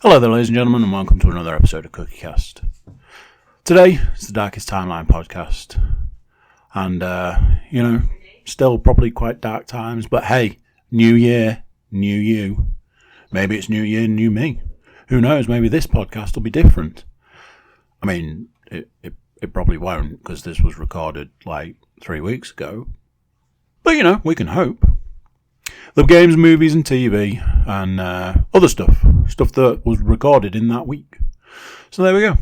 Hello there, ladies and gentlemen, and welcome to another episode of CookieCast. Today is the Darkest Timeline podcast, and, still probably quite dark times, but hey, new year, new you. Maybe it's new year, new me. Who knows, maybe this podcast will be different. I mean, it probably won't, because this was recorded like 3 weeks ago. But, we can hope. The games, movies and TV and other stuff that was recorded in that week. So there we go.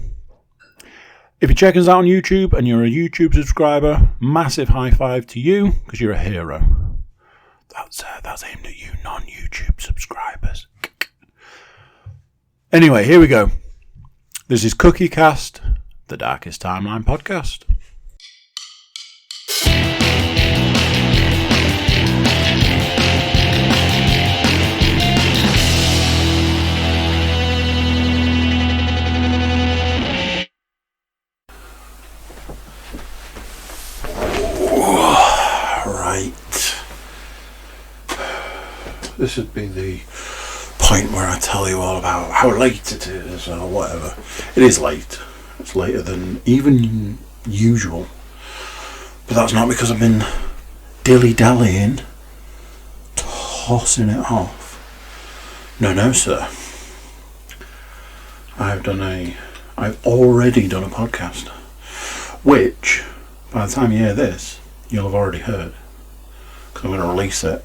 If you're checking us out on YouTube and you're a YouTube subscriber, massive high five to you because you're a hero. That's aimed at you non-YouTube subscribers. Anyway, here we go. This is CookieCast, the Darkest Timeline podcast. This would be the point where I tell you all about how late it is or whatever. It is late. It's later than even usual. But that's not because I've been dilly-dallying, tossing it off. No, sir. I've already done a podcast, which, by the time you hear this, you'll have already heard. Because I'm going to release it,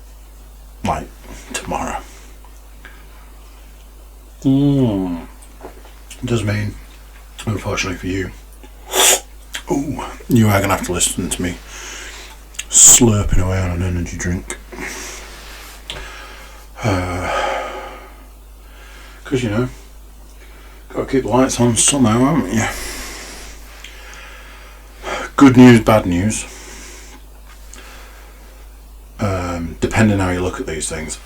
tomorrow. It does mean, unfortunately for you, you are going to have to listen to me slurping away on an energy drink. Because, got to keep the lights on somehow, haven't you? Good news, bad news. Depending how you look at these things,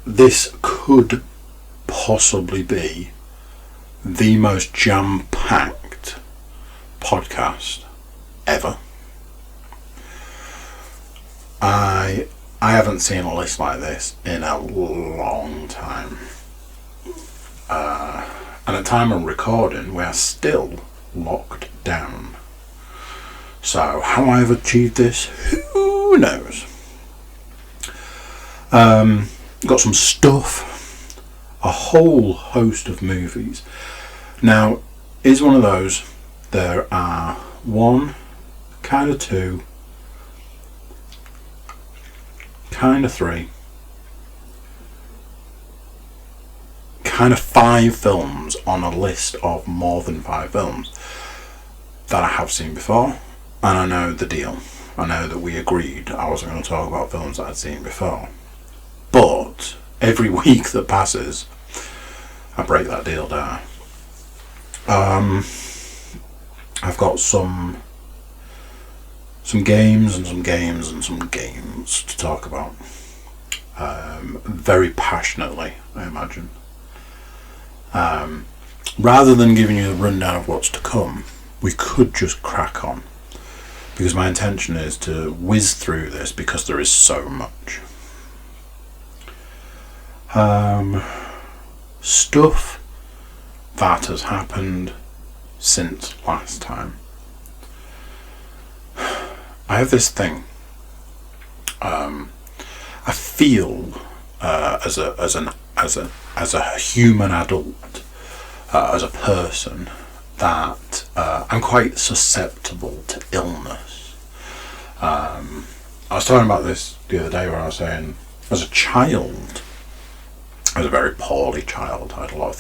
this could possibly be the most jam-packed podcast ever. I haven't seen a list like this in a long time. And at time of recording, we are still locked down. So how I've achieved this, who knows? Got some stuff, a whole host of movies. Now, it's one of those, there are one, kind of two, kind of three, kind of 5 films on a list of more than 5 films that I have seen before, and I know the deal. I know that we agreed I wasn't going to talk about films that I'd seen before. But every week that passes, I break that deal down. I've got some games to talk about. Very passionately, I imagine. Rather than giving you a rundown of what's to come, we could just crack on. Because my intention is to whiz through this because there is so much. Stuff that has happened since last time. I have this thing. I feel as a human adult, as a person, that I'm quite susceptible to illness. I was talking about this the other day where I was saying, as a child, I was a very poorly child. I had a lot of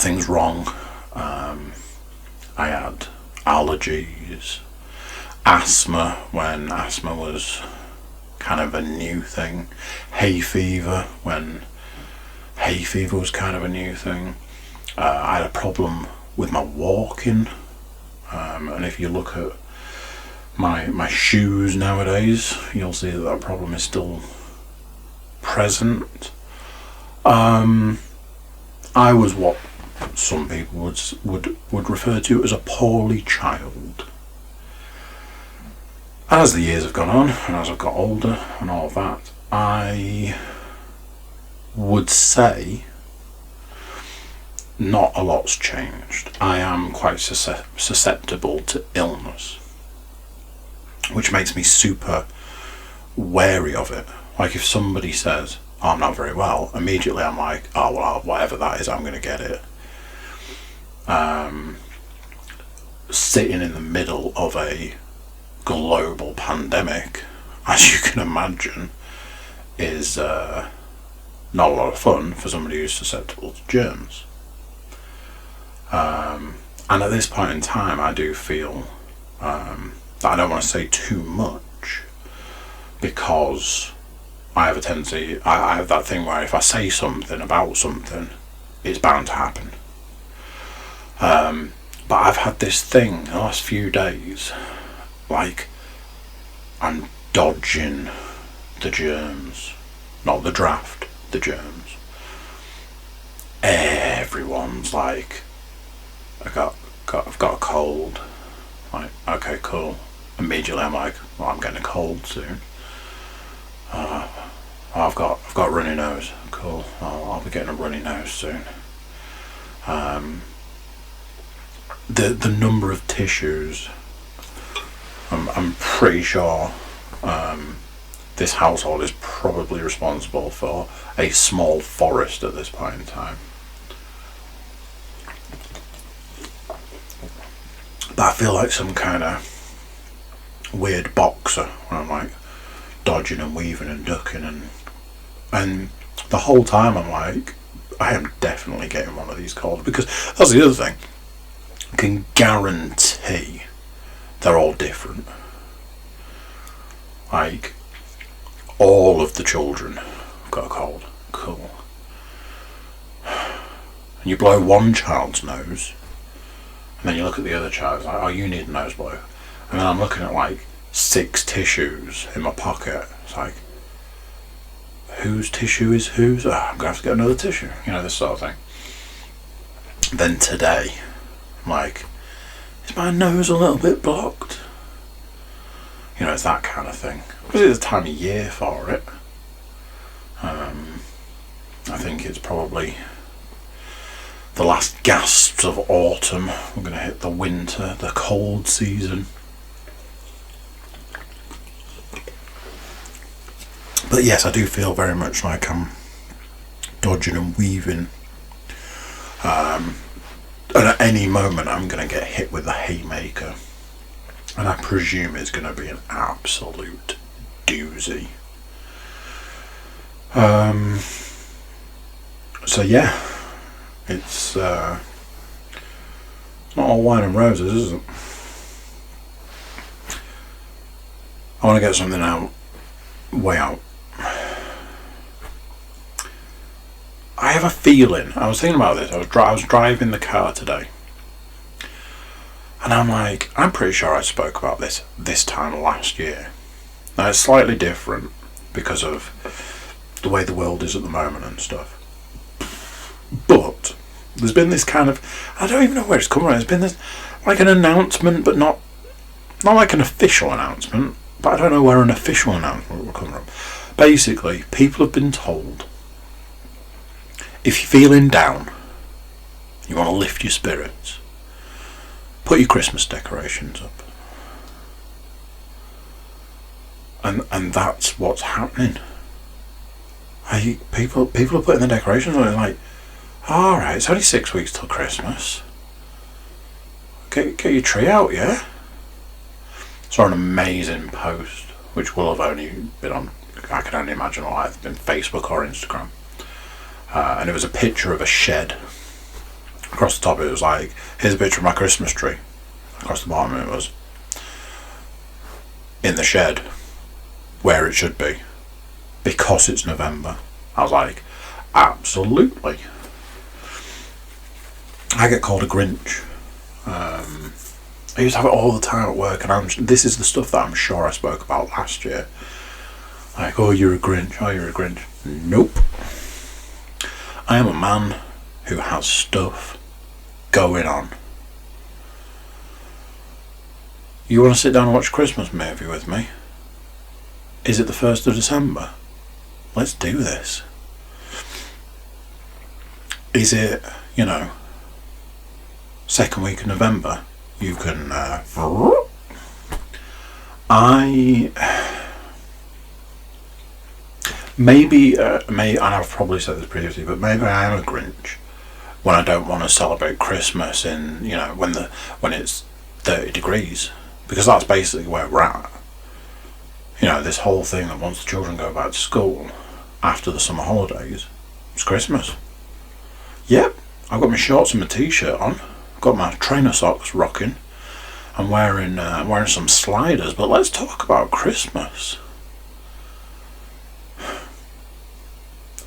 things wrong. I had allergies, asthma when asthma was kind of a new thing, hay fever when hay fever was kind of a new thing. I had a problem with my walking, and if you look at my shoes nowadays, you'll see that problem is still present. I was what some people would refer to as a poorly child. As the years have gone on, and as I've got older and all that, I would say not a lot's changed. I am quite susceptible to illness, which makes me super wary of it. Like if somebody says, oh, I'm not very well, immediately I'm like, oh well, whatever that is, I'm going to get it. Sitting in the middle of a global pandemic, as you can imagine, is not a lot of fun for somebody who's susceptible to germs. And at this point in time, I do feel that I don't want to say too much, because I have a tendency, I have that thing where if I say something about something, it's bound to happen. But I've had this thing the last few days, like I'm dodging the germs, not the draft, the germs. Everyone's like, I've got a cold. Like, okay, cool. Immediately I'm like, well, I'm getting a cold soon. I've got a runny nose. Cool. I'll be getting a runny nose soon. The number of tissues, I'm pretty sure this household is probably responsible for a small forest at this point in time. But I feel like some kind of weird boxer where I'm like dodging and weaving and ducking, and the whole time I'm like, I am definitely getting one of these colds, because that's the other thing. I can guarantee they're all different. Like, all of the children have got a cold. Cool. And you blow one child's nose, and then you look at the other child, it's like, oh, you need a nose blow. And then I'm looking at like 6 tissues in my pocket. It's like, whose tissue is whose? Oh, I'm going to have to get another tissue. You know, this sort of thing. Then today, I'm like, is my nose a little bit blocked? You know, it's that kind of thing. Because it's the time of year for it. I think it's probably the last gasps of autumn. We're going to hit the winter, the cold season. But yes, I do feel very much like I'm dodging and weaving. And at any moment I'm going to get hit with a haymaker. And I presume it's going to be an absolute doozy. So yeah, it's not all wine and roses, is it? I want to get something out, way out. I have a feeling, I was thinking about this, I was driving the car today, and I'm like, I'm pretty sure I spoke about this time last year. Now it's slightly different because of the way the world is at the moment and stuff. But there's been this kind of, I don't even know where it's come from, there's been this, like an announcement, but not like an official announcement, but I don't know where an official announcement will come from. Basically, people have been told, if you're feeling down, you want to lift your spirits, put your Christmas decorations up. And that's what's happening. People are putting the decorations on, and like, alright, it's only 6 weeks till Christmas. Get your tree out, yeah? Saw an amazing post, which will have only been on, I can only imagine, will either been Facebook or Instagram. And it was a picture of a shed. Across the top it was like, here's a picture of my Christmas tree. Across the bottom it was, in the shed, where it should be, because it's November. I was like, absolutely. I get called a Grinch. I used to have it all the time at work, and this is the stuff that I'm sure I spoke about last year. Like, oh, you're a Grinch, oh, you're a Grinch. Nope. I am a man who has stuff going on. You want to sit down and watch a Christmas movie with me? Is it the 1st of December? Let's do this. Is it, second week of November, you can. I maybe and I've probably said this previously, but maybe I am a Grinch when I don't want to celebrate Christmas in when it's 30 degrees, because that's basically where we're at. This whole thing that once the children go back to school after the summer holidays, it's Christmas. Yep, I've got my shorts and my t-shirt on, I've got my trainer socks rocking, I'm wearing some sliders, but let's talk about Christmas.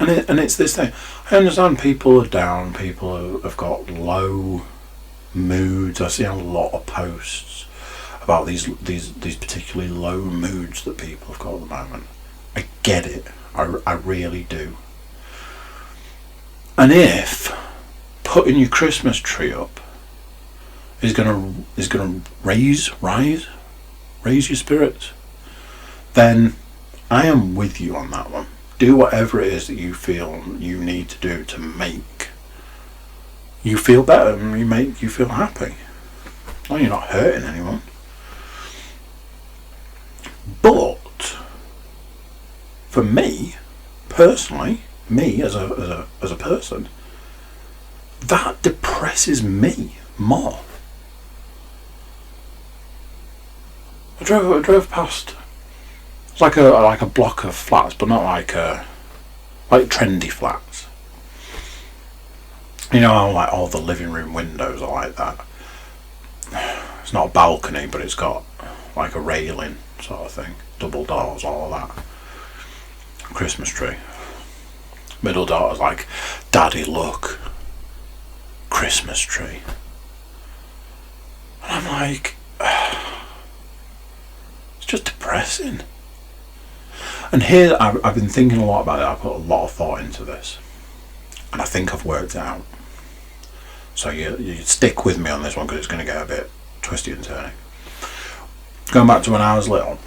And it's this thing. I understand people are down, people have got low moods. I see a lot of posts about these particularly low moods that people have got at the moment. I get it. I really do. And if putting your Christmas tree up is gonna raise your spirits, then I am with you on that one. Do whatever it is that you feel you need to do to make you feel better and make you feel happy. Well, you're not hurting anyone. But for me, personally, me as a person, that depresses me more. I drove past. It's like a block of flats, but not like trendy flats. How like all the living room windows are like that. It's not a balcony, but it's got like a railing sort of thing, double doors, all of that. Christmas tree. Middle door's like, Daddy, look, Christmas tree. And I'm like, it's just depressing. And here, I've been thinking a lot about it. I put a lot of thought into this, and I think I've worked it out. So you stick with me on this one, because it's going to get a bit twisty and turny. Going back to when I was little,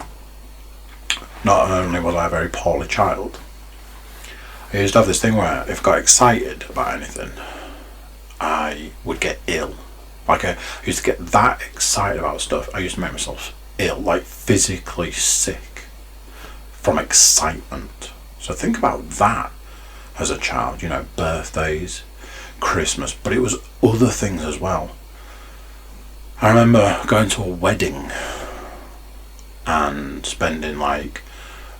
not only was I a very poorly child, I used to have this thing where if I got excited about anything, I would get ill. Like I used to get that excited about stuff, I used to make myself ill, like physically sick from excitement. So think about that as a child, birthdays, Christmas, but it was other things as well. I remember going to a wedding and spending like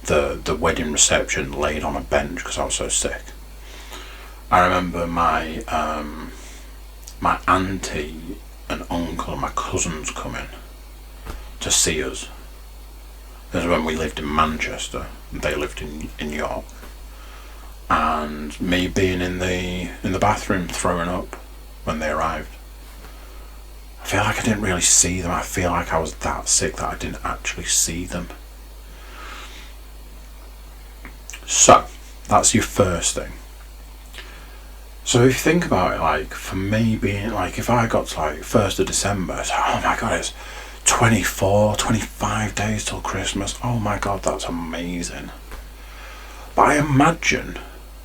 the wedding reception laid on a bench because I was so sick. I remember my auntie and uncle and my cousins coming to see us. This is when we lived in Manchester and they lived in York. And me being in the bathroom throwing up when they arrived. I feel like I didn't really see them. I feel like I was that sick that I didn't actually see them. So, that's your first thing. So if you think about it, like, for me being, like, if I got to, like, 1st of December, it's like, oh my God, it's 24, 25 days till Christmas. Oh my God, that's amazing. But I imagine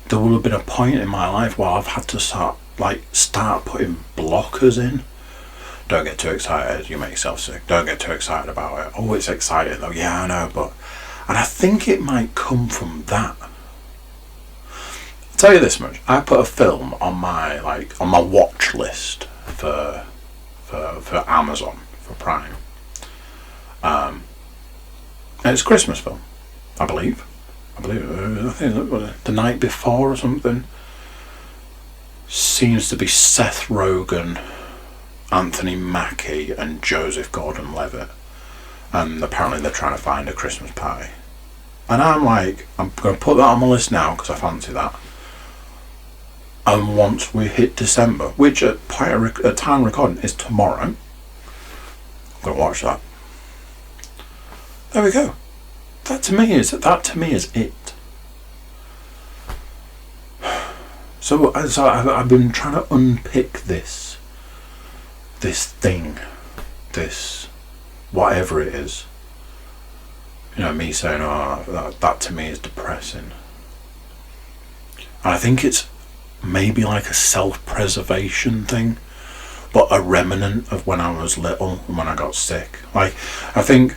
there will have been a point in my life where I've had to start putting blockers in. Don't get too excited, you make yourself sick. Don't get too excited about it. Oh, it's exciting though. Yeah, I know, but... And I think it might come from that. I'll tell you this much. I put a film on my watch list for Amazon, for Prime. And it's a Christmas film, I believe. I think it was the night before or something. Seems to be Seth Rogen, Anthony Mackie and Joseph Gordon-Levitt, and apparently they're trying to find a Christmas party. And I'm like, I'm going to put that on my list now because I fancy that. And once we hit December, which at time recording is tomorrow, I'm going to watch that. There we go. That to me is it. So I've been trying to unpick this thing, this whatever it is. Me saying, oh, that to me is depressing. And I think it's maybe like a self-preservation thing, but a remnant of when I was little and when I got sick. Like, I think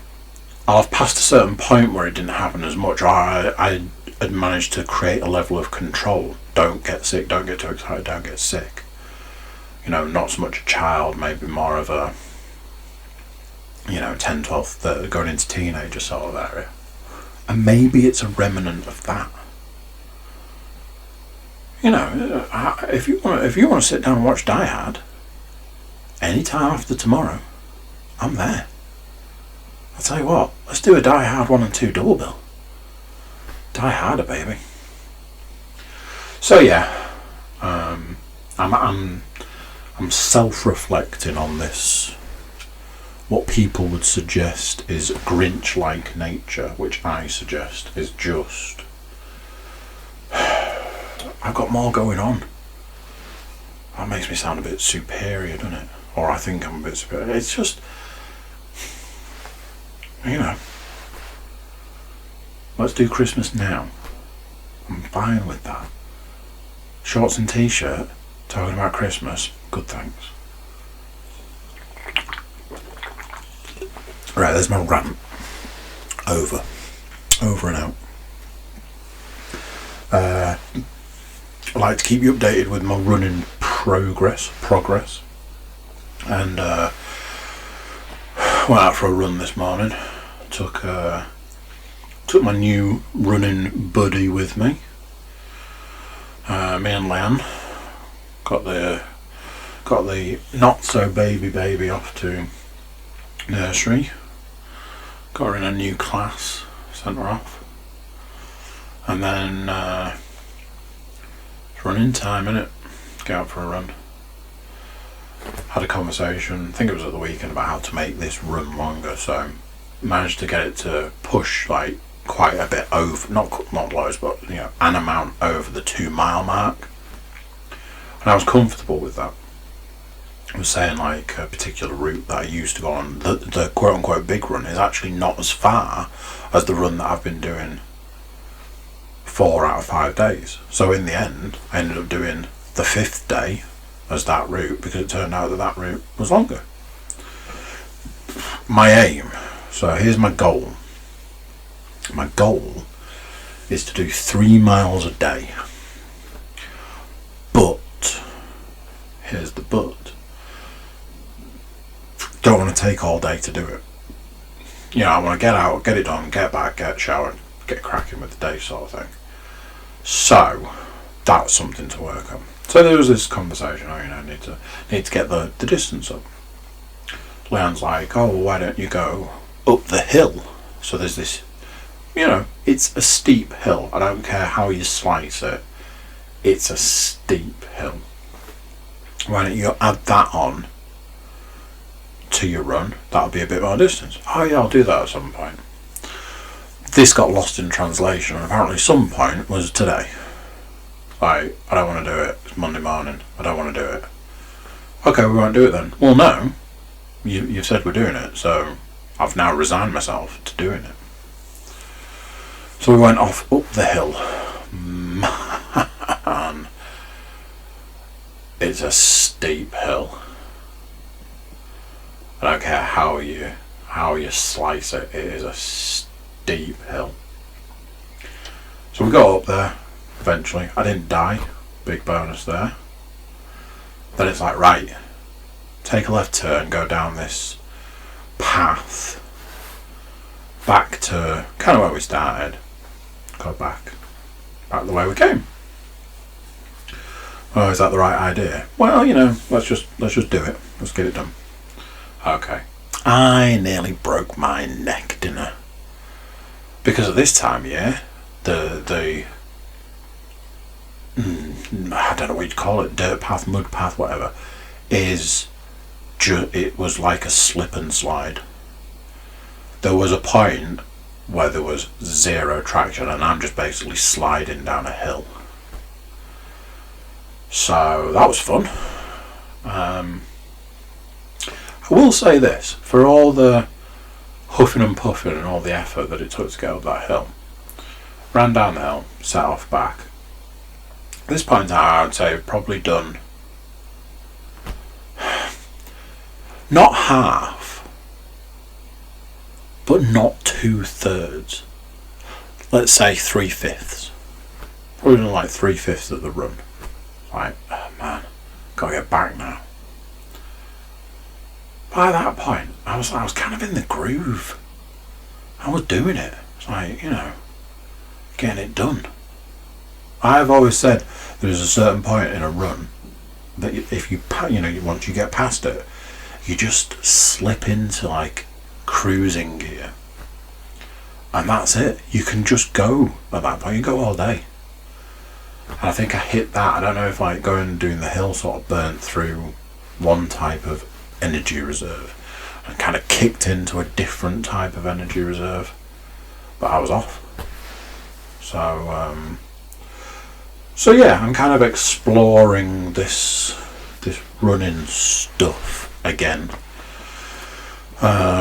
I've passed a certain point where it didn't happen as much. I had managed to create a level of control. Don't get sick, don't get too excited, don't get sick. You know, not so much a child, maybe more of a, 10, 12, 13, going into teenager sort of area. And maybe it's a remnant of that. If you want to sit down and watch Die Hard, any time after tomorrow, I'm there. I'll tell you what, let's do a Die Hard 1 and 2 double bill. Die Harder, baby. So yeah, I'm self-reflecting on this. What people would suggest is Grinch-like nature, which I suggest is just, I've got more going on. That makes me sound a bit superior, doesn't it? Or I think I'm a bit superior. It's just, let's do Christmas now. I'm fine with that. Shorts and t-shirt, talking about Christmas, good thanks. Right, there's my rant. Over and out. I like to keep you updated with my running progress, and went out for a run this morning. Took my new running buddy with me. Me and Leanne got the not so baby off to nursery. Got her in a new class, sent her off, and then it's running time, innit? Get out for a run. Had a conversation, I think it was at the weekend, about how to make this run longer, so managed to get it to push like quite a bit over, not loads, but an amount over the 2 mile mark, and I was comfortable with that. I was saying like a particular route that I used to go on, the quote unquote big run, is actually not as far as the run that I've been doing 4 out of 5 days. So in the end, I ended up doing the 5th day as that route, because it turned out that route was longer. My aim, so here's my goal. My goal is to do 3 miles a day. But, here's the but. Don't want to take all day to do it. I want to get out, get it done, get back, get showered, get cracking with the day sort of thing. So, that's something to work on. So there was this conversation, need to get the distance up. Leanne's like, oh, why don't you go up the hill? So there's this, it's a steep hill. I don't care how you slice it. It's a steep hill. Why don't you add that on to your run? That'll be a bit more distance. Oh yeah, I'll do that at some point. This got lost in translation, and apparently some point was today. Like, I don't want to do it. It's Monday morning. I don't want to do it. Okay, we won't do it then. Well, no. You've said we're doing it, so I've now resigned myself to doing it. So we went off up the hill. Man, it's a steep hill. I don't care how you slice it. It is a steep hill. So we got up there. Eventually, I didn't die. Big bonus there. Then it's like, right, take a left turn, go down this path back to kind of where we started. Go back the way we came. Oh, is that the right idea? Well, let's just do it. Let's get it done. Okay. I nearly broke my neck, didn't I? Because at this time of year, the I don't know what you'd call it, dirt path, mud path, whatever, it was like a slip and slide. There was a point where there was zero traction, and I'm just basically sliding down a hill. So that was fun. I will say this, for all the huffing and puffing and all the effort that it took to get up that hill, ran down the hill, set off back. At this point now, I would say I've probably done not half, but not 2/3. Let's say 3/5. Probably done like 3/5 of the run. Like, oh man, gotta get back now. By that point, I was kind of in the groove. I was doing it. It's like, getting it done. I've always said there's a certain point in a run that if you once you get past it, you just slip into like cruising gear, and that's it. You can just go at that point. You go all day. And I think I hit that. I don't know if like going and doing the hill sort of burnt through one type of energy reserve and kind of kicked into a different type of energy reserve, but I was off. So yeah, I'm kind of exploring this running stuff again. I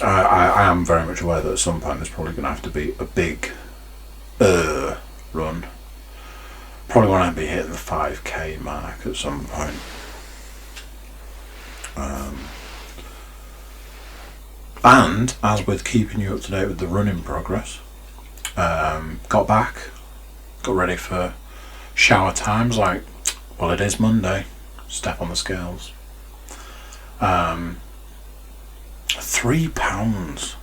am very much aware that at some point there's probably going to have to be a big run. Probably want to be hitting the 5k mark at some point. And as with keeping you up to date with the running progress, got ready for shower times. Like, well, it is Monday. Step on the scales. 3 pounds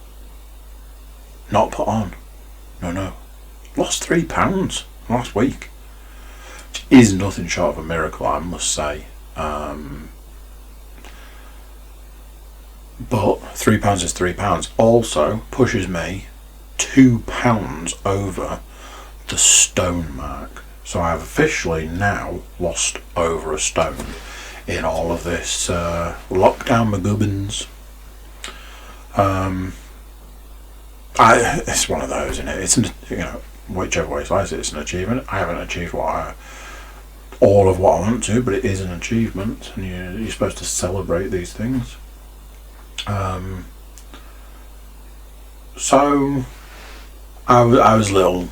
not put on. No. Lost 3 pounds last week. Which is nothing short of a miracle, I must say. But 3 pounds is 3 pounds. Also pushes me 2 pounds over the stone mark. So I have officially now lost over a stone in all of this lockdown McGubbins. It's one of those, isn't it? It's whichever way slice it, it's an achievement. I haven't achieved all of what I want to, but it is an achievement, and you're supposed to celebrate these things. So I was a little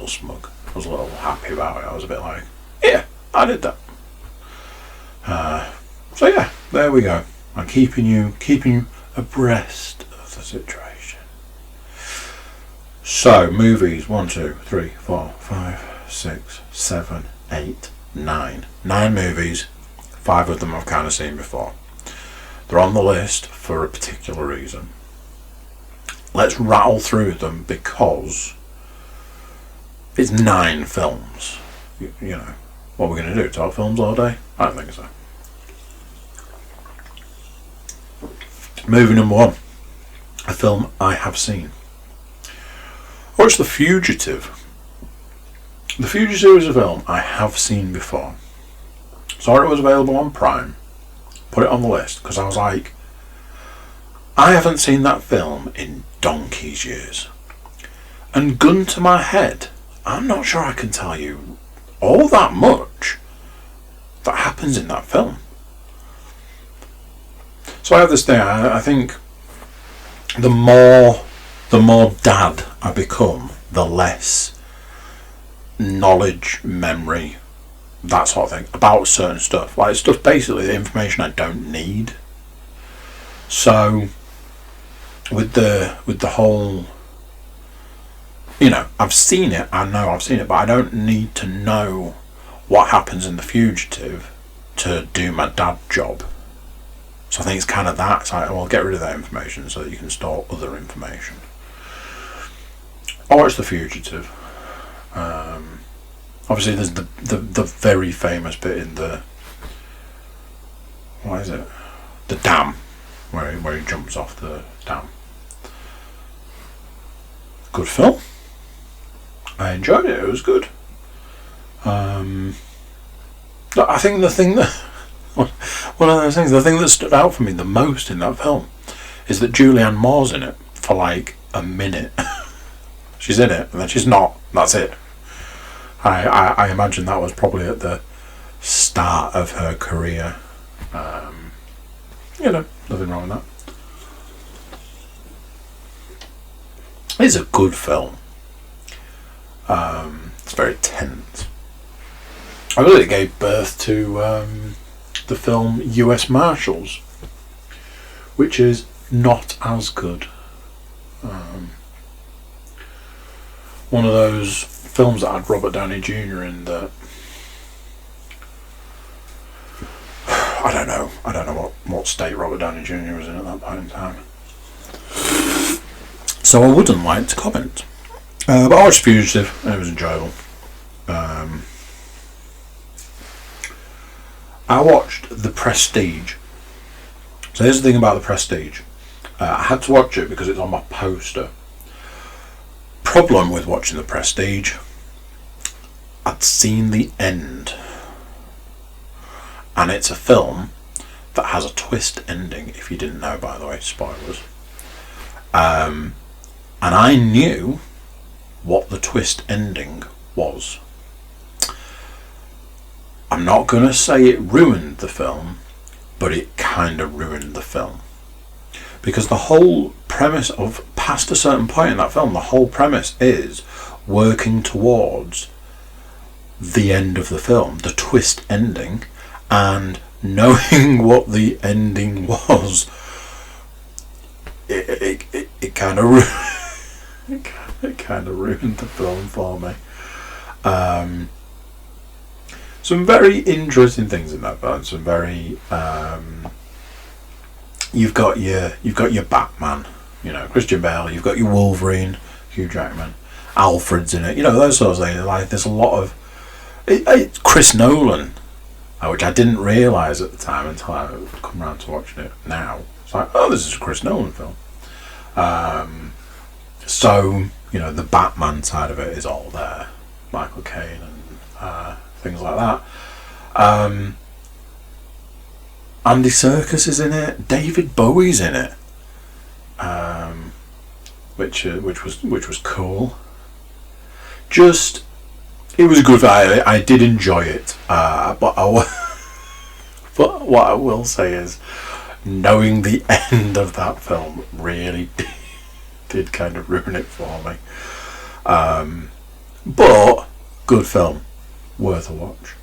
smug. I was a little happy about it. I was a bit like, yeah, I did that. So yeah, there we go. I'm keeping you abreast of the situation. So movies, 1, 2, 3, 4, 5, 6, 7, 8, 9. 9 movies. 5 of them I've kind of seen before. They're on the list for a particular reason. Let's rattle through them because it's 9 films. What we're going to do? Talk films all day? I don't think so. Movie number 1. A film I have seen. Watch The Fugitive. The Fugitive is a film I have seen before. Saw it was available on Prime. Put it on the list because I was like, I haven't seen that film in donkey's years. And gun to my head, I'm not sure I can tell you all that much that happens in that film. So I have this thing. I think the more dad I become, the less knowledge, memory, that sort of thing about certain stuff. Like stuff, basically the information I don't need. So with the whole, I've seen it. I know I've seen it, but I don't need to know what happens in The Fugitive to do my dad job. So I think it's kind of that. It's like, well, get rid of that information so that you can store other information. I watched The Fugitive. Obviously, there's the very famous bit in the, what is it? The dam, where he jumps off the dam. Good film. I enjoyed it. It was good. I think the thing that one of those things, the thing that stood out for me the most in that film is that Julianne Moore's in it for like a minute. She's in it and then she's not. That's it. I imagine that was probably at the start of her career. Nothing wrong with that. It's a good film. It's very tense. I believe it gave birth to the film US Marshals, which is not as good. One of those films that had Robert Downey Jr. in that. I don't know what state Robert Downey Jr. was in at that point in time. So I wouldn't like to comment. But I watched Fugitive and it was enjoyable. I watched The Prestige. So here's the thing about The Prestige. I had to watch it because it's on my poster. Problem with watching The Prestige, I'd seen the end. And it's a film that has a twist ending, if you didn't know, by the way, spoilers. And I knew what the twist ending was. I'm not going to say it ruined the film, but it kind of ruined the film. Because the whole premise of, past a certain point in that film, the whole premise is working towards the end of the film, the twist ending, and knowing what the ending was, it kind of ruined the film for me. Some very interesting things in that film. Some very you've got your Batman, Christian Bale. You've got your Wolverine, Hugh Jackman. Alfred's in it. Those sorts of things. Like there's a lot of Chris Nolan, which I didn't realise at the time until I come around to watching it now. It's like, oh, this is a Chris Nolan film. So the Batman side of it is all there. Michael Caine and things like that. Andy Serkis is in it. David Bowie's in it, which was cool. Just, it was a good. I did enjoy it, but what I will say is, knowing the end of that film really did kind of ruin it for me. But good film, worth a watch.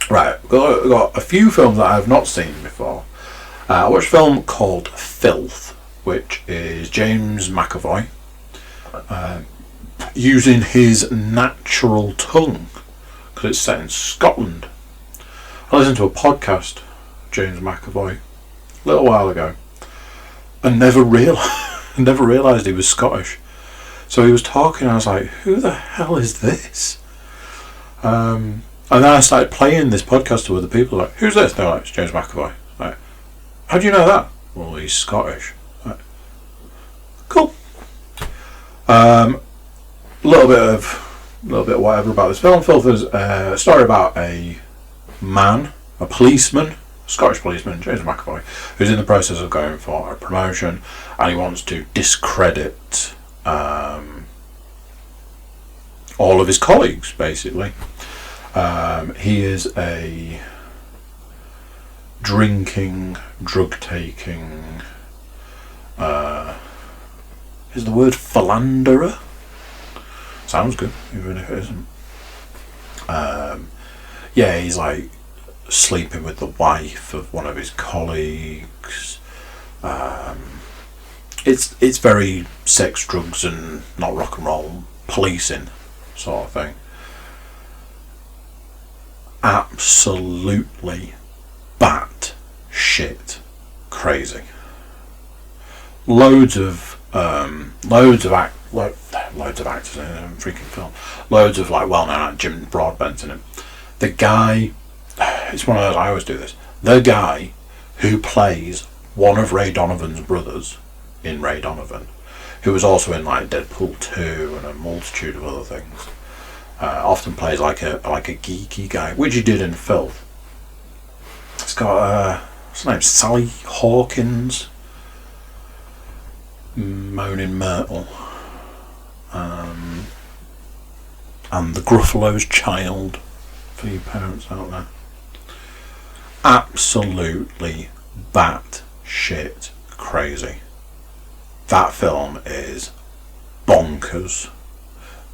Right, got a few films that I have not seen before. I watched a film called Filth, which is James McAvoy using his natural tongue, because it's set in Scotland. I listened to a podcast, James McAvoy, a little while ago, and never realised he was Scottish. So he was talking, and I was like, who the hell is this? And then I started playing this podcast to other people, like, who's this? They're like, it's James McAvoy. Like, how do you know that? Well, he's Scottish. Like, cool. A little bit of whatever about this film. Filth is a story about a man, a policeman, a Scottish policeman, James McAvoy, who's in the process of going for a promotion, and he wants to discredit all of his colleagues, basically. He is a drinking, drug-taking, is the word philanderer? Sounds good, even if it isn't. He's like sleeping with the wife of one of his colleagues. It's very sex, drugs, and not rock and roll policing sort of thing. Absolutely bat shit crazy. Loads of actors in a freaking film. Loads of well-known actors. Jim Broadbent's in it. The guy, it's one of those, I always do this. The guy who plays one of Ray Donovan's brothers in Ray Donovan, who was also in Deadpool 2 and a multitude of other things. Often plays like a geeky guy, which he did in Filth. It's got what's her name? Sally Hawkins, Moaning Myrtle, and the Gruffalo's Child, for you parents out there. Absolutely bat shit crazy. That film is bonkers.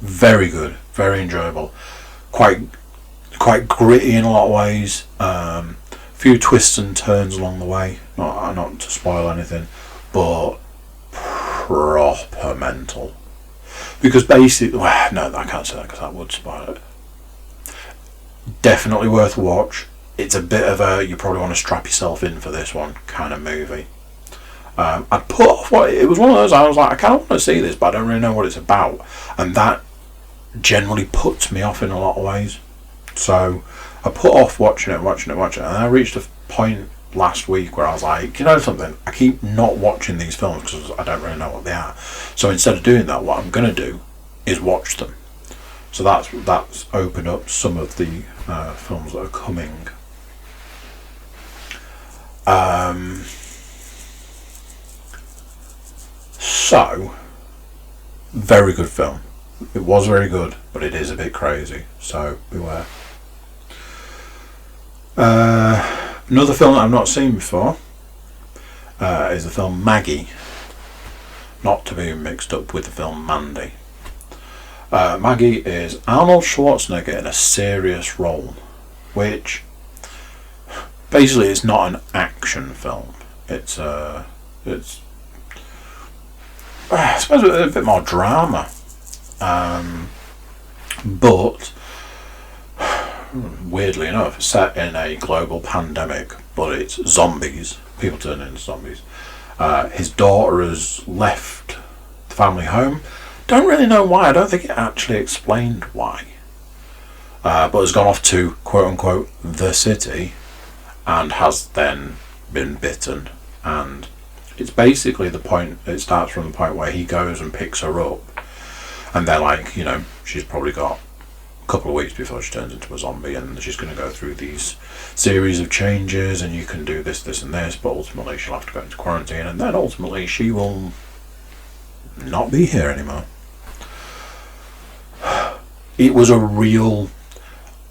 Very good, very enjoyable, quite gritty in a lot of ways. few twists and turns along the way. Not to spoil anything, but proper mental. Because basically, well, no, I can't say that because that would spoil it. Definitely worth a watch. It's a bit of a, you probably want to strap yourself in for this one kind of movie. I'd put off it was one of those, I was like, I kind of want to see this, but I don't really know what it's about. And that generally puts me off in a lot of ways. So I put off watching it, and I reached a point last week where I was like, you know something, I keep not watching these films because I don't really know what they are. So instead of doing that, what I'm going to do is watch them. So that's opened up some of the films that are coming. So, very good film. It was very good, but it is a bit crazy, so beware. Another film that I've not seen before is the film Maggie, not to be mixed up with the film Mandy. Maggie is Arnold Schwarzenegger in a serious role, which basically is not an action film. It's I suppose a bit more drama, but weirdly enough, set in a global pandemic, but it's zombies. People turn into zombies. His daughter has left the family home. Don't really know why. I don't think it actually explained why. But has gone off to quote unquote the city and has then been bitten. And it's basically the point, it starts from the point where he goes and picks her up, and they're like, you know, she's probably got a couple of weeks before she turns into a zombie, and she's going to go through these series of changes, and you can do this, this and this, but ultimately she'll have to go into quarantine, and then ultimately she will not be here anymore. It was a real,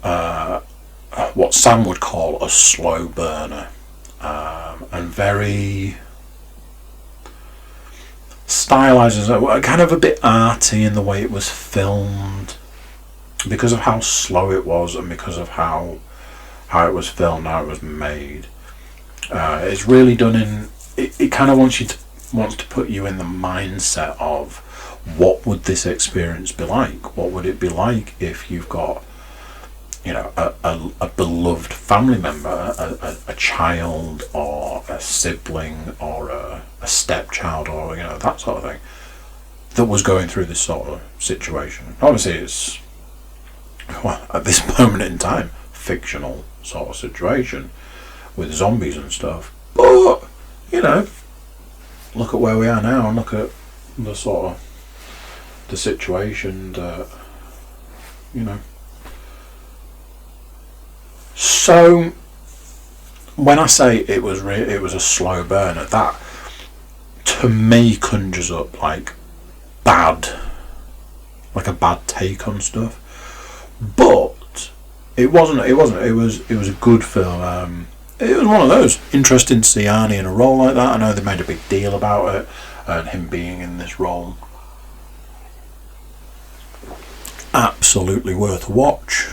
what Sam would call a slow burner, and very stylized, kind of a bit arty in the way it was filmed, because of how slow it was and because of how it was filmed, how it was made. It's really done in, it kind of wants to put you in the mindset of what would this experience be like? What would it be like if you've got, you know, a beloved family member, a child or a sibling or a stepchild, or, you know, that sort of thing, that was going through this sort of situation. Obviously it's, well, at this moment in time, fictional sort of situation with zombies and stuff, but, you know, look at where we are now and look at the sort of the situation that, you know. So when I say it was a slow burner, that to me conjures up like a bad take on stuff. But it wasn't. It was a good film. It was one of those. Interesting to see Arnie in a role like that. I know they made a big deal about it and him being in this role. Absolutely worth a watch.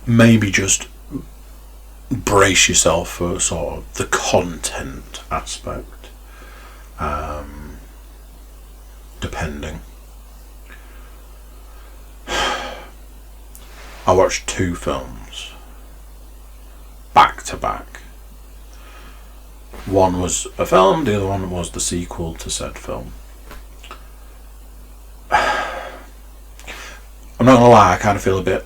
Maybe just brace yourself for sort of the content aspect, depending. I watched 2 films back to back. One was a film, the other one was the sequel to said film. I'm not gonna lie, I kind of feel a bit,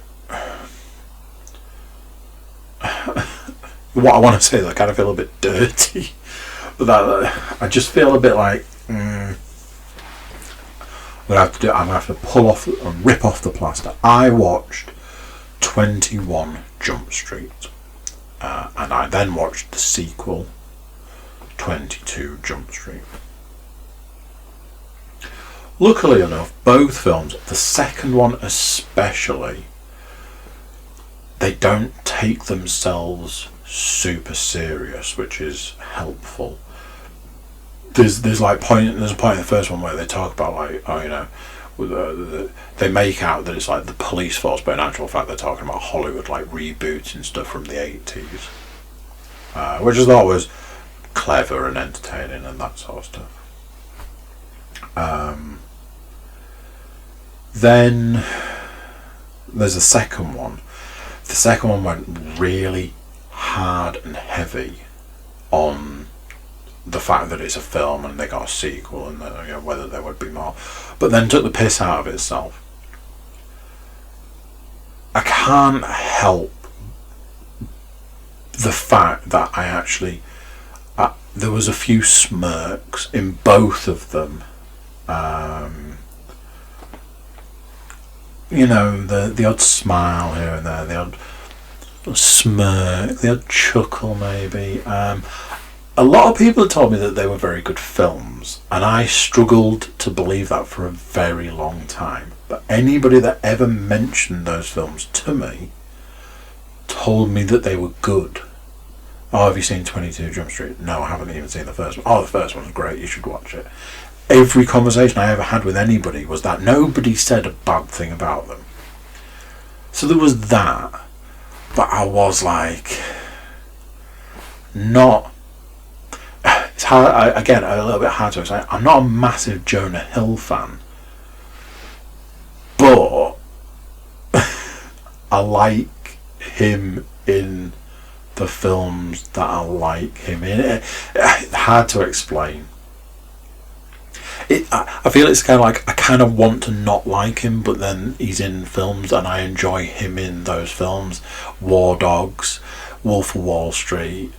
what I want to say is I kind of feel a bit dirty. But that, I just feel a bit like, I'm going to have to pull off and rip off the plaster. I watched 21 Jump Street, and I then watched the sequel, 22 Jump Street. Luckily enough, both films, the second one especially, they don't take themselves super serious, which is helpful. There's a point in the first one where they talk about like, oh, you know, they make out that it's like the police force, but in actual fact they're talking about Hollywood like rebooting stuff from the 80s, which I thought was clever and entertaining and that sort of stuff. Then there's a second one. The second one went really hard and heavy on the fact that it's a film and they got a sequel and whether there would be more, but then took the piss out of itself. I can't help the fact that I actually there was a few smirks in both of them. The odd smile here and there, the odd smirk, the odd chuckle maybe. A lot of people told me that they were very good films, and I struggled to believe that for a very long time. But anybody that ever mentioned those films to me told me that they were good. Oh, have you seen 22 Jump Street? No, I haven't even seen the first one. Oh, the first one's great, you should watch it. Every conversation I ever had with anybody was that nobody said a bad thing about them. So there was that, but I was like, not... It's hard, again, a little bit hard to explain. I'm not a massive Jonah Hill fan, but I like him in the films that I like him in. It's hard to explain. I feel it's kind of like I kind of want to not like him, but then he's in films and I enjoy him in those films. War Dogs, Wolf of Wall Street,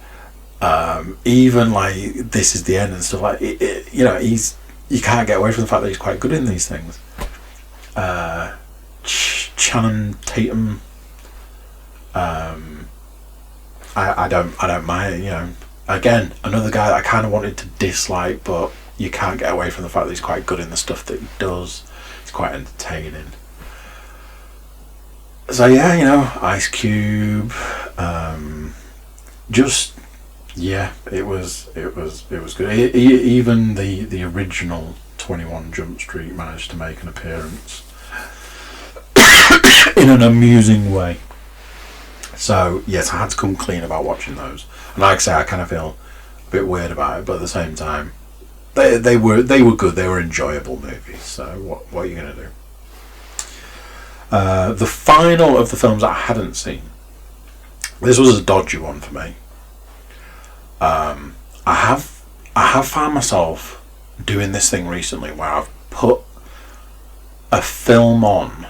even like This Is the End and stuff like you can't get away from the fact that he's quite good in these things. Channing Tatum, I don't mind. Again, another guy that I kind of wanted to dislike, but you can't get away from the fact that he's quite good in the stuff that he does. It's quite entertaining. So Ice Cube, it was good. Even the original 21 Jump Street managed to make an appearance in an amusing way. So yes, I had to come clean about watching those. And like I say, I kind of feel a bit weird about it, but at the same time, they were good. They were enjoyable movies. So what are you going to do? The final of the films I hadn't seen. This was a dodgy one for me. I have found myself doing this thing recently where I've put a film on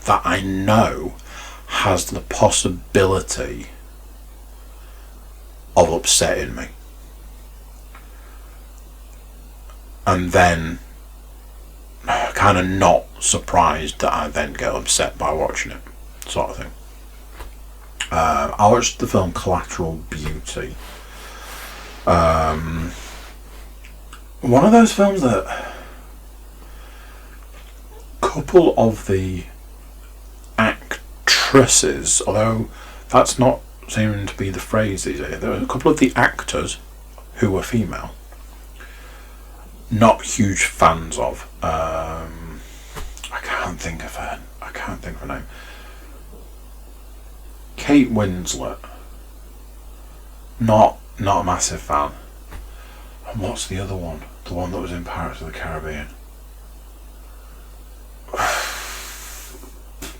that I know has the possibility of upsetting me, and then kind of not surprised that I then get upset by watching it, sort of thing. I watched the film Collateral Beauty. One of those films that couple of the actresses, although that's not seeming to be the phrase these days, there were a couple of the actors who were female, not huge fans of. I can't think of her name. Kate Winslet, not a massive fan. And what's the other one? The one that was in Pirates of the Caribbean.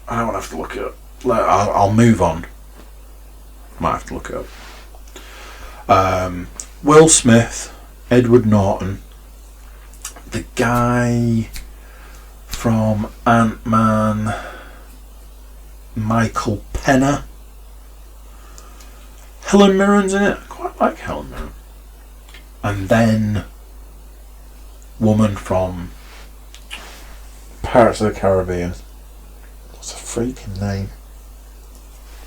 I don't want to have to look it up. I'll move on. Might have to look it up. Will Smith, Edward Norton, the guy from Ant-Man, Michael Pena. Helen Mirren's in it. I quite like Helen Mirren. And then woman from Pirates of the Caribbean. What's her freaking name?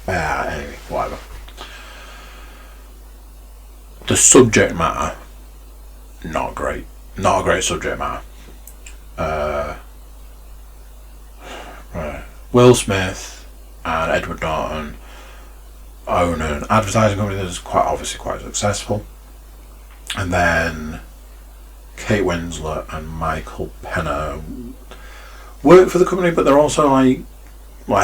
Anyway, whatever. The subject matter, not great. Not a great subject matter. Will Smith and Edward Norton own an advertising company that is quite successful, and then Kate Winslet and Michael Pena work for the company, but they're also like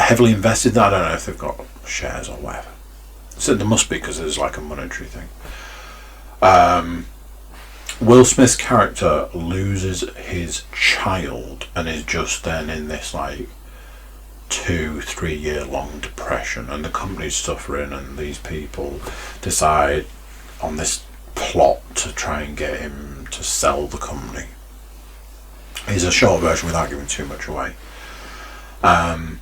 heavily invested. I don't know if they've got shares or whatever. So there must be, because there's like a monetary thing. Will Smith's character loses his child and is just then in this like 2-3 year long depression, and the company's suffering, and these people decide on this plot to try and get him to sell the company. It's a short version without giving too much away. And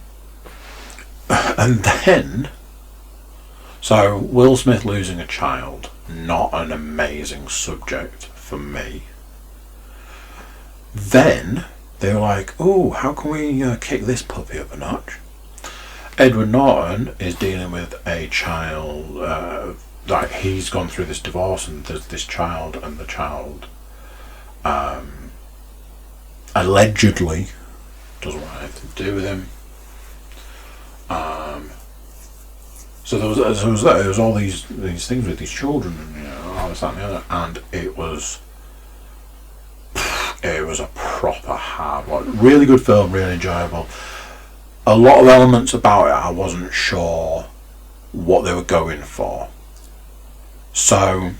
then, so Will Smith losing a child, not an amazing subject for me. Then they were like, oh, how can we kick this puppy up a notch? Edward Norton is dealing with a child, like he's gone through this divorce, and there's this child, and the child allegedly doesn't want anything to do with him. So there was all these things with these children, and all this, that, and the other, and it was a proper hard one. Really good film, really enjoyable. A lot of elements about it I wasn't sure what they were going for. So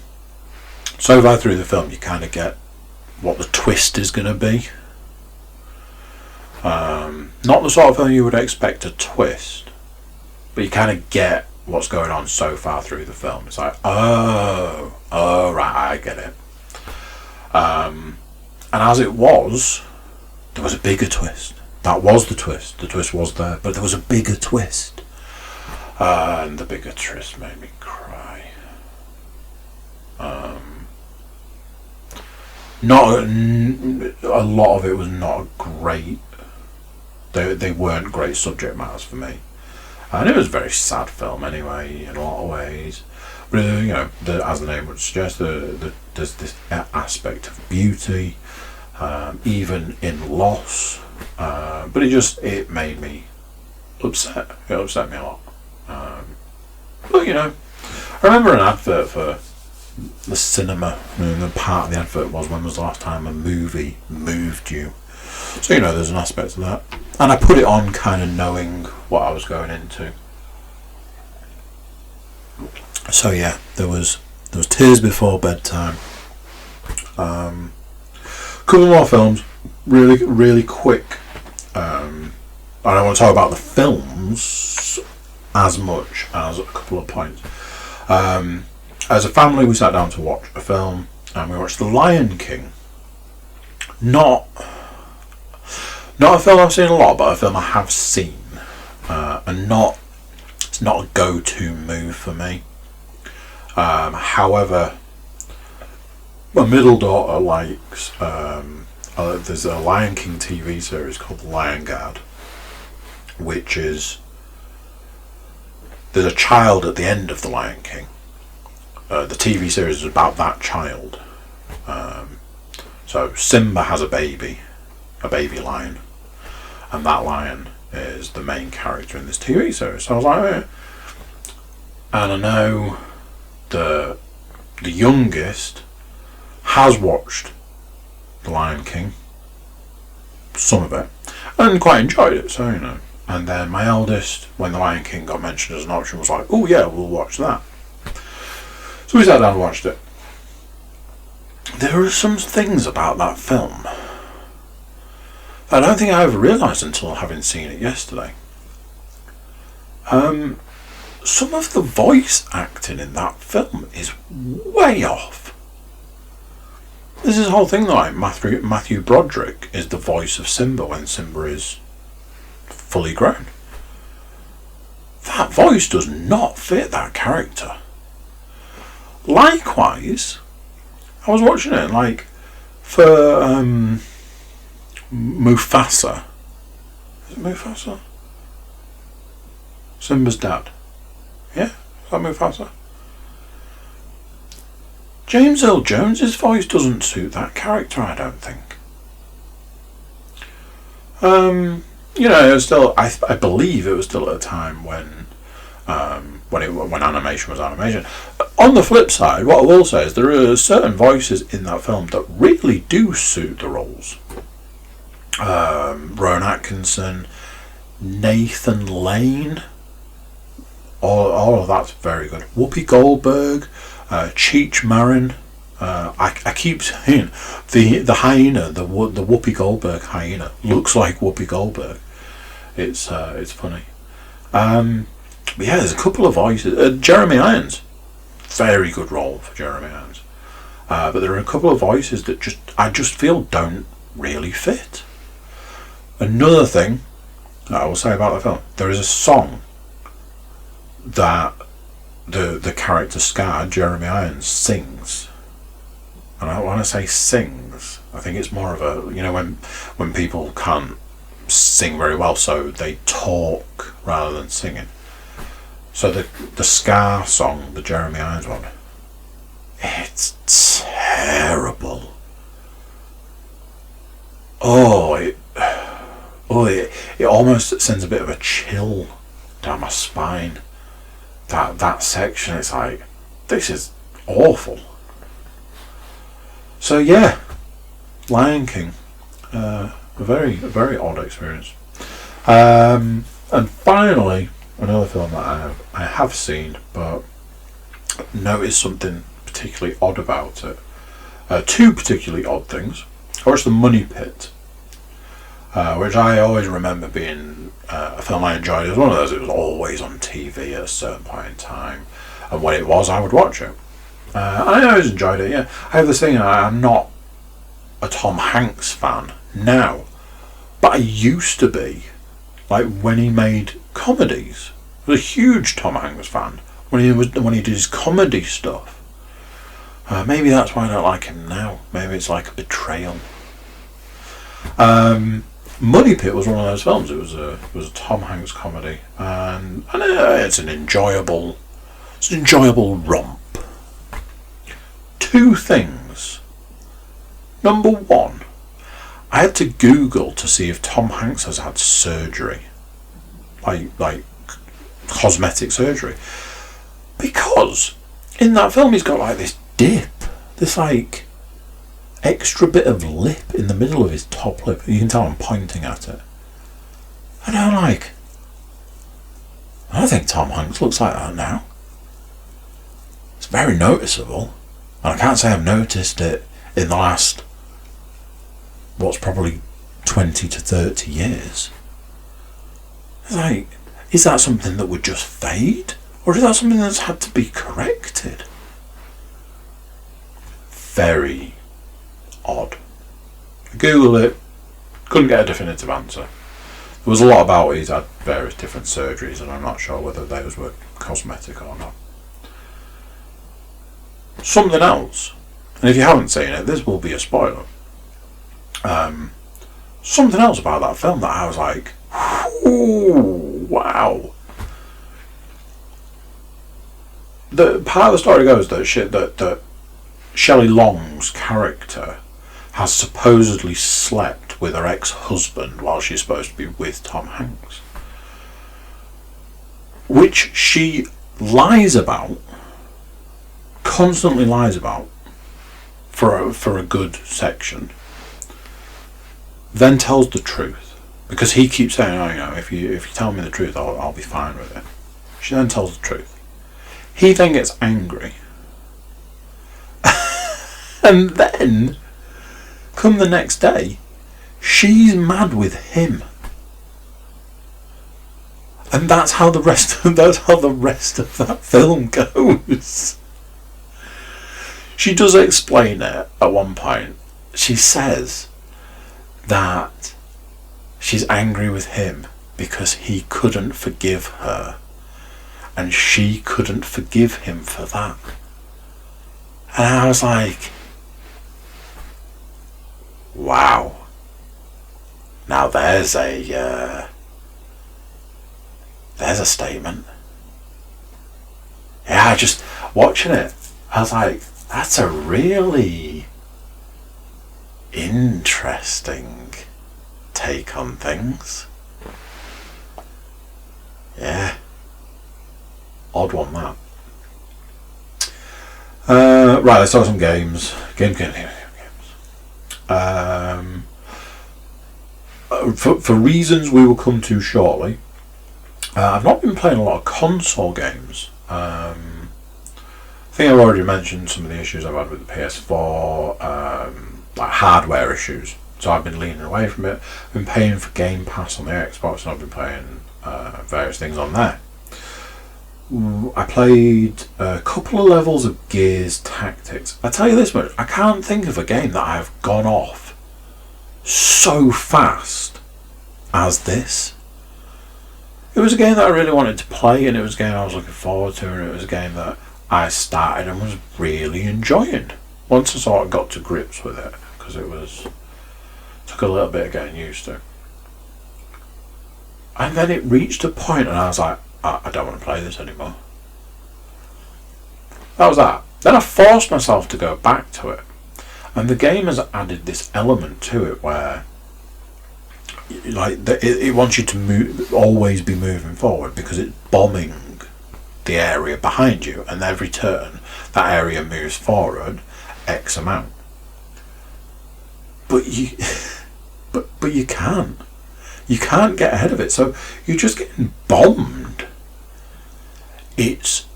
far through the film, you kind of get what the twist is going to be. Not the sort of film you would expect a twist, but you kind of get what's going on so far through the film. It's like, oh right, I get it. And as it was, there was a bigger twist. That was the twist. The twist was there, but there was a bigger twist. And the bigger twist made me cry. Not a lot of it was not great. They weren't great subject matters for me, and it was a very sad film anyway in a lot of ways. But as the name would suggest, there's this aspect of beauty, even in loss. But it made me upset. It upset me a lot. But I remember an advert for the cinema. The part of the advert was, when was the last time a movie moved you? So there's an aspect of that, and I put it on kind of knowing what I was going into. So yeah, there was tears before bedtime. Couple more films, really quick. I don't want to talk about the films as much as a couple of points. As a family, we sat down to watch a film, and we watched The Lion King. Not a film I've seen a lot, but a film I have seen, and it's not a go-to move for me. However, my middle daughter likes. There's a Lion King TV series called The Lion Guard, which is, there's a child at the end of The Lion King. The TV series is about that child. So Simba has a baby lion, and that lion is the main character in this TV series. So I was like, oh. And I know the youngest has watched The Lion King, some of it, and quite enjoyed it. So and then my eldest, when The Lion King got mentioned as an option, was like, oh yeah, we'll watch that. So we sat down and watched it. There are some things about that film I don't think I ever realised until having seen it yesterday. Some of the voice acting in that film is way off. There's this whole thing like Matthew Broderick is the voice of Simba when Simba is fully grown. That voice does not fit that character. Likewise, I was watching it like for Mufasa. Is it Mufasa? Simba's dad. Yeah, is that Mufasa? James Earl Jones's voice doesn't suit that character, I don't think. It was still. I believe it was still at a time when animation was animation. On the flip side, what I will say is there are certain voices in that film that really do suit the roles. Rowan Atkinson, Nathan Lane. All of that's very good. Whoopi Goldberg, Cheech Marin. I keep saying the hyena, the Whoopi Goldberg hyena looks like Whoopi Goldberg. It's funny. But yeah, there's a couple of voices. Jeremy Irons, very good role for Jeremy Irons. But there are a couple of voices that I just feel don't really fit. Another thing that I will say about the film, there is a song that the character Scar, Jeremy Irons, sings. And I want to say sings. I think it's more of a, when people can't sing very well, so they talk rather than singing. So the Scar song, the Jeremy Irons one, it's terrible. It almost sends a bit of a chill down my spine. That section, it's like, this is awful. So yeah, Lion King, a very odd experience. And finally, another film that I have seen, but noticed something particularly odd about it. Two particularly odd things. I watched The Money Pit, which I always remember being a film I enjoyed. It was one of those, it was always on TV at a certain point in time, and when it was, I would watch it. I always enjoyed it, yeah. I have this thing, I'm not a Tom Hanks fan now, but I used to be. Like when he made comedies, I was a huge Tom Hanks fan when he did his comedy stuff. Maybe that's why I don't like him now. Maybe it's like a betrayal. Money Pit was one of those films. It was a Tom Hanks comedy, and it's an enjoyable romp. Two things. Number one, I had to Google to see if Tom Hanks has had surgery, like cosmetic surgery, because in that film he's got like this dip, this like extra bit of lip in the middle of his top lip. You can tell I'm pointing at it, and I'm like, I don't think Tom Hanks looks like that now. It's very noticeable, and I can't say I've noticed it in the last, what's probably 20 to 30 years. It's like, is that something that would just fade? Or is that something that's had to be corrected? Very odd. I Googled it, couldn't get a definitive answer. There was a lot about he's had various different surgeries, and I'm not sure whether those were cosmetic or not. Something else, and if you haven't seen it, this will be a spoiler. Something else about that film that I was like, ooh, wow. The part of the story goes that Shelley Long's character has supposedly slept with her ex-husband while she's supposed to be with Tom Hanks, which she lies about, constantly lies about, for a good section. Then tells the truth, because he keeps saying, "Oh, if you tell me the truth, I'll be fine with it." She then tells the truth. He then gets angry, and then, come the next day, she's mad with him, and that's how the rest of that film goes. She does explain it at one point. She says that she's angry with him because he couldn't forgive her, and she couldn't forgive him for that. And I was like, wow. Now there's a statement. Yeah, just watching it, I was like, that's a really interesting take on things. Yeah. Odd one, that. Right, let's talk some games. Games. for reasons we will come to shortly, I've not been playing a lot of console games. I think I've already mentioned some of the issues I've had with the PS4, like hardware issues. So I've been leaning away from it. I've been paying for Game Pass on the Xbox, and I've been playing various things on there. I played a couple of levels of Gears Tactics. I tell you this much, I can't think of a game that I've gone off so fast as this. It was a game that I really wanted to play, and it was a game I was looking forward to, and it was a game that I started and was really enjoying once I sort of got to grips with it, because took a little bit of getting used to. And then it reached a point and I was like, I don't want to play this anymore. That was that. Then I forced myself to go back to it, and the game has added this element to it where it wants you to always be moving forward, because it's bombing the area behind you, and every turn that area moves forward X amount. But you can't get ahead of it, so you're just getting bombed. It's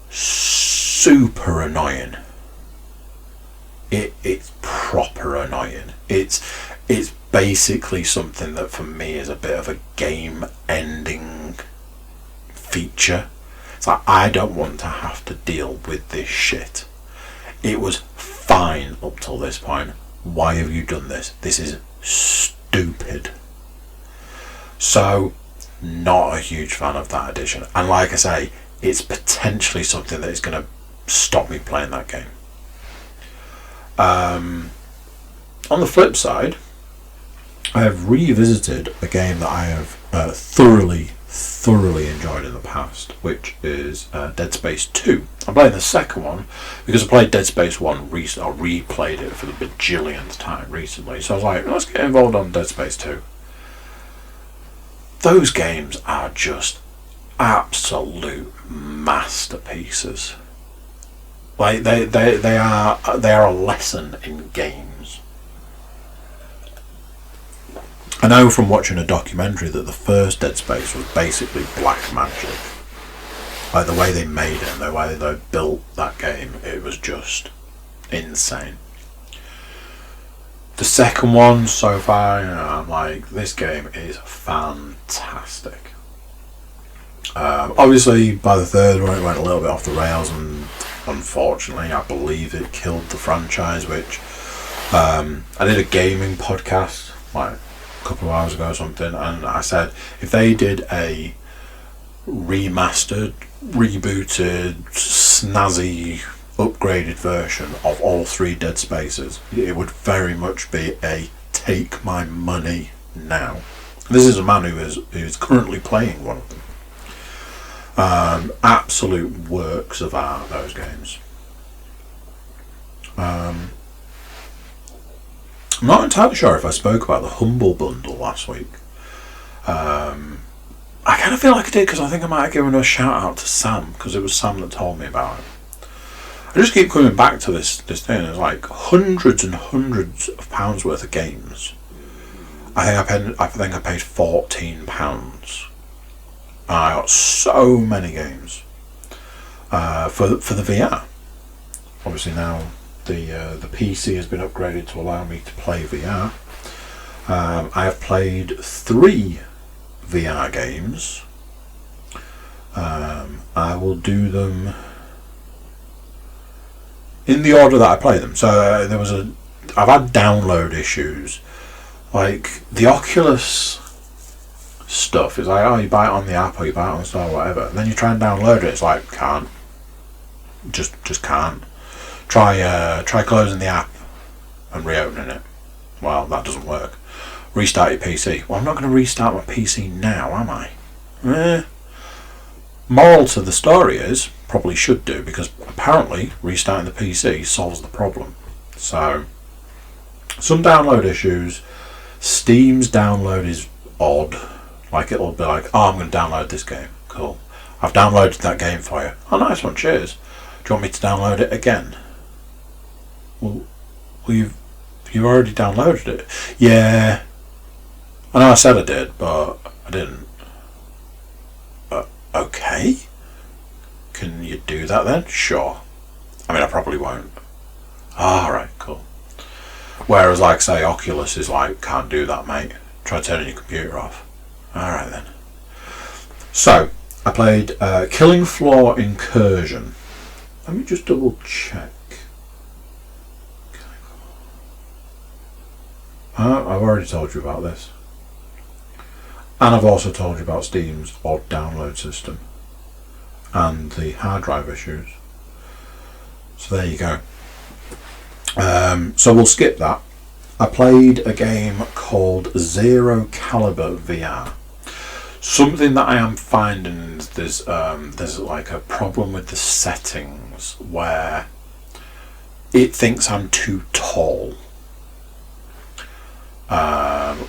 super annoying. It's proper annoying. It's basically something that for me is a bit of a game ending feature. It's like, I don't want to have to deal with this shit. It was fine up till this point. Why have you done this? This is stupid. So, not a huge fan of that edition. And like I say, it's potentially something that is going to stop me playing that game. On the flip side, I have revisited a game that I have thoroughly enjoyed in the past, which is Dead Space 2. I'm playing the second one because I played Dead Space 1 recently. I replayed it for the bajillionth time recently. So I was like, let's get involved on Dead Space 2. Those games are just absolute masterpieces. Like they are a lesson in games. I know from watching a documentary that the first Dead Space was basically black magic. Like the way they made it and the way they built that game, it was just insane. The second one so far, I'm like, this game is fantastic. Obviously, by the third one, it went a little bit off the rails, and unfortunately, I believe it killed the franchise. Which I did a gaming podcast like a couple of hours ago or something, and I said if they did a remastered, rebooted, snazzy, upgraded version of all three Dead Spaces, it would very much be a take my money now. This is a man who is currently playing one of them. Absolute works of art, those games. I'm not entirely sure if I spoke about the Humble Bundle last week. I kind of feel like I did, because I think I might have given a shout out to Sam, because it was Sam that told me about it. I just keep coming back to this thing. There's like hundreds and hundreds of pounds worth of games. I think I paid £14. I got so many games for the VR. Obviously now the PC has been upgraded to allow me to play VR. I have played 3 VR games. I will do them in the order that I play them. So I've had download issues. Like the Oculus stuff is like, oh, you buy it on the app or you buy it on the store or whatever, and then you try and download it, it's like, can't. Just can't. Try closing the app and reopening it. Well, that doesn't work. Restart your PC. Well, I'm not going to restart my PC now, am I? Moral to the story is, probably should do, because apparently restarting the PC solves the problem. So, some download issues. Steam's download is odd. Like, it'll be like, oh, I'm going to download this game. Cool. I've downloaded that game for you. Oh, nice one, cheers. Do you want me to download it again? Well you've already downloaded it. Yeah. I know I said I did, but I didn't. Okay. Can you do that then? Sure. I mean, I probably won't. Alright, cool. Whereas, like, say, Oculus is like, can't do that, mate. Try turning your computer off. Alright then. So, I played Killing Floor Incursion. Let me just double check. I've already told you about this. And I've also told you about Steam's odd download system and the hard drive issues. So there you go. So we'll skip that. I played a game called Zero Caliber VR. Something that I am finding is there's like a problem with the settings where it thinks I'm too tall.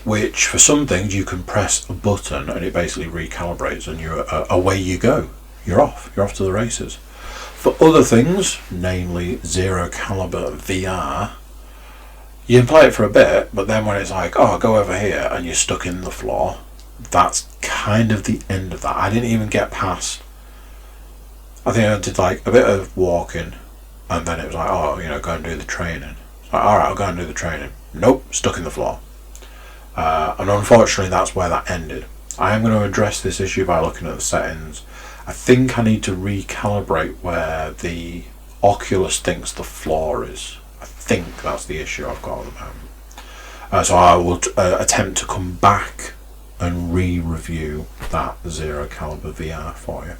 Which for some things you can press a button and it basically recalibrates and you're away you go. You're off to the races. For other things, namely Zero Caliber VR, you can play it for a bit, but then when it's like, oh, go over here, and you're stuck in the floor, that's kind of the end of that. I didn't even get past, I think I did like a bit of walking, and then it was like, oh, go and do the training. Like, alright, I'll go and do the training. Nope, stuck in the floor. And unfortunately that's where that ended. I am going to address this issue by looking at the settings. I think I need to recalibrate where the Oculus thinks the floor is. I think that's the issue I've got at the moment. So I will attempt to come back and re-review that Zero Caliber VR for you.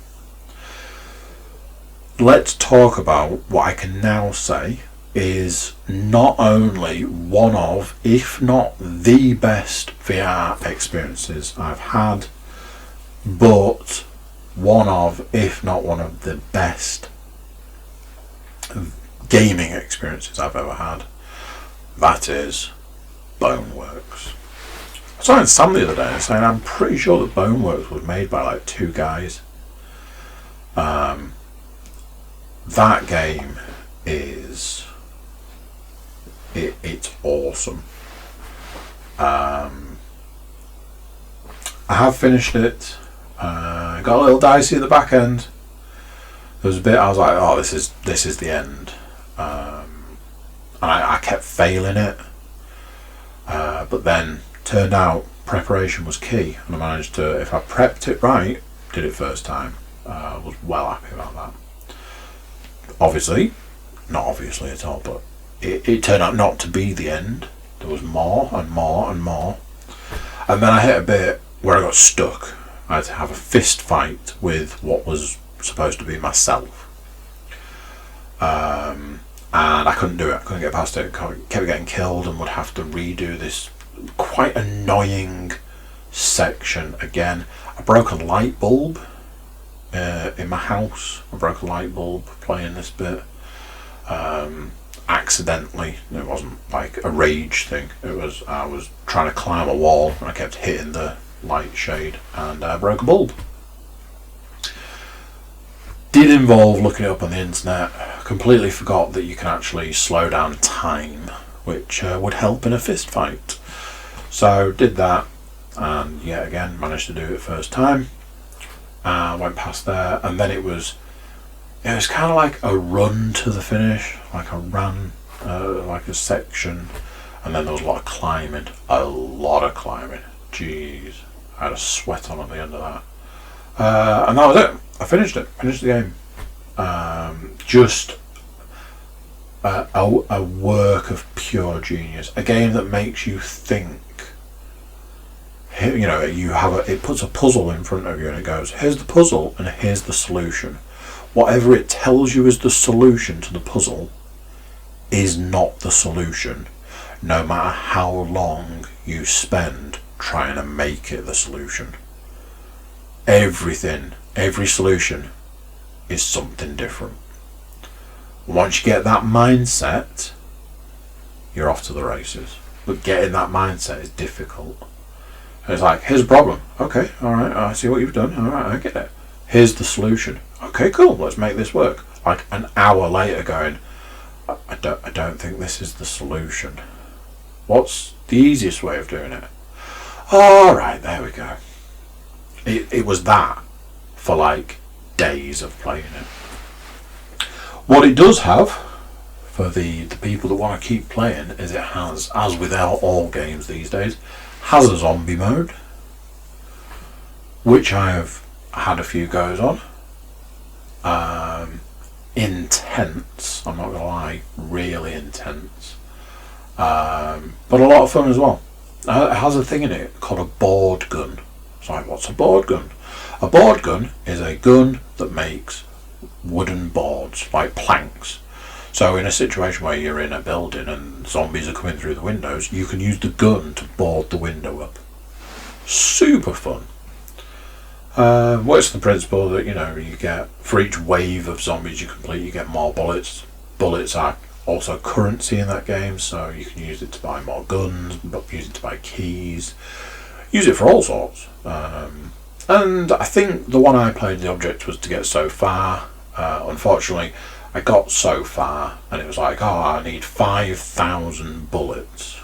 Let's talk about what I can now say is not only one of, if not the best VR experiences I've had, but one of, if not one of the best gaming experiences I've ever had. That is Boneworks. I was talking to Sam the other day and saying I'm pretty sure that Boneworks was made by like two guys. That game is it's awesome. I have finished it. Got a little dicey at the back end. There was a bit I was like, oh, this is the end. And I kept failing it. But then turned out preparation was key, and I managed to, if I prepped it right, did it first time, was well happy about that. Obviously, not obviously at all, but it turned out not to be the end. There was more and more and more. And then I hit a bit where I got stuck. I had to have a fist fight with what was supposed to be myself. And I couldn't do it. I couldn't get past it. Kept getting killed and would have to redo this quite annoying section again. I broke a light bulb in my house. I broke a light bulb playing this bit. Accidentally. It wasn't like a rage thing. It was, I was trying to climb a wall and I kept hitting the light shade and I broke a bulb. Did involve looking it up on the internet. Completely forgot that you can actually slow down time, which would help in a fist fight. So did that, and yet again managed to do it first time. Went past there, and then it was kind of like a run to the finish, like a run, like a section, and then there was a lot of climbing. Jeez, I had a sweat on at the end of that. And that was it. I finished the game. Just a work of pure genius. A game that makes you think. It puts a puzzle in front of you and it goes, here's the puzzle and here's the solution. Whatever it tells you is the solution to the puzzle is not the solution, no matter how long you spend trying to make it the solution. Every solution is something different. Once you get that mindset, you're off to the races. But getting that mindset is difficult. And it's like, here's a problem. Okay, alright, I see what you've done. Alright, I get it. Here's the solution. Okay, cool, let's make this work. Like an hour later going, I don't think this is the solution. What's the easiest way of doing it? Alright, there we go. It was that for like days of playing it. What it does have, for the people that want to keep playing, is it has, as with all games these days, has a zombie mode, which I have had a few goes on. Intense, I'm not going to lie, really intense. But a lot of fun as well. It has a thing in it called a board gun. It's like, what's a board gun? A board gun is a gun that makes wooden boards, like planks. So in a situation where you're in a building and zombies are coming through the windows, you can use the gun to board the window up. Super fun. Works on the principle that, you get, for each wave of zombies you complete, you get more bullets. Bullets are also currency in that game, so you can use it to buy more guns, use it to buy keys, use it for all sorts. And I think the one I played, the object was to get so far. Unfortunately, I got so far, and it was like, I need 5,000 bullets.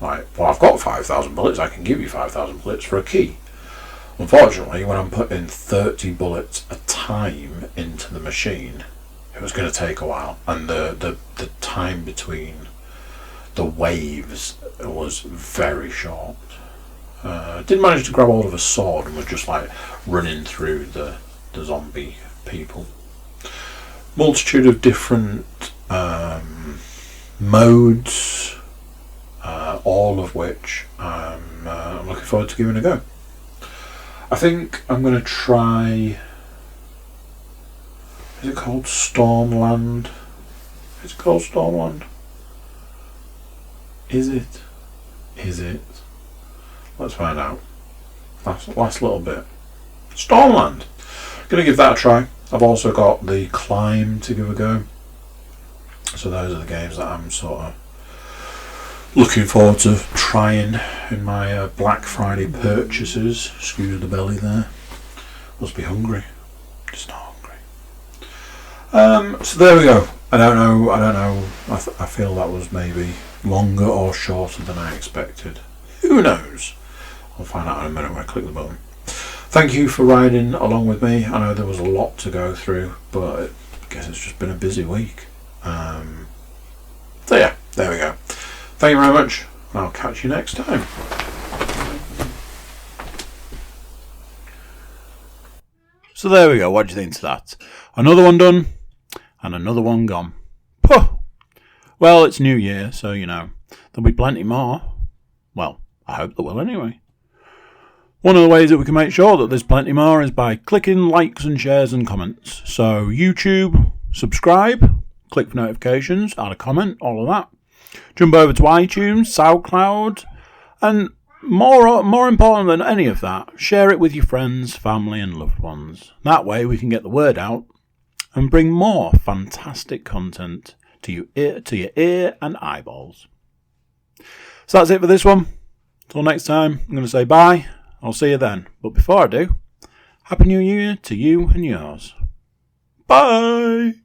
Right, well, I've got 5,000 bullets, I can give you 5,000 bullets for a key. Unfortunately, when I'm putting 30 bullets a time into the machine, it was going to take a while, and the time between the waves was very short. Did manage to grab hold of a sword and was just like running through the zombie people. Multitude of different modes, all of which I'm looking forward to giving a go. I think I'm going to try... Is it called Stormland? Is it called Stormland? Is it? Is it? Let's find out. Last little bit. Stormland! Going to give that a try. I've also got the Climb to give a go. So those are the games that I'm sort of looking forward to trying in my Black Friday purchases. Excuse the belly there. Must be hungry. Just not hungry. So there we go. I don't know. I feel that was maybe longer or shorter than I expected. Who knows? I'll find out in a minute when I click the button. Thank you for riding along with me. I know there was a lot to go through, but I guess it's just been a busy week. So yeah, there we go. Thank you very much, and I'll catch you next time. So there we go, what do you think to that? Another one done, and another one gone. Puh! Well, it's New Year, so there'll be plenty more. Well, I hope there will anyway. One of the ways that we can make sure that there's plenty more is by clicking likes and shares and comments. So YouTube, subscribe, click for notifications, add a comment, all of that. Jump over to iTunes, SoundCloud, and more important than any of that, share it with your friends, family and loved ones. That way we can get the word out and bring more fantastic content to your ear and eyeballs. So that's it for this one. Until next time, I'm going to say bye. I'll see you then. But before I do, Happy New Year to you and yours. Bye!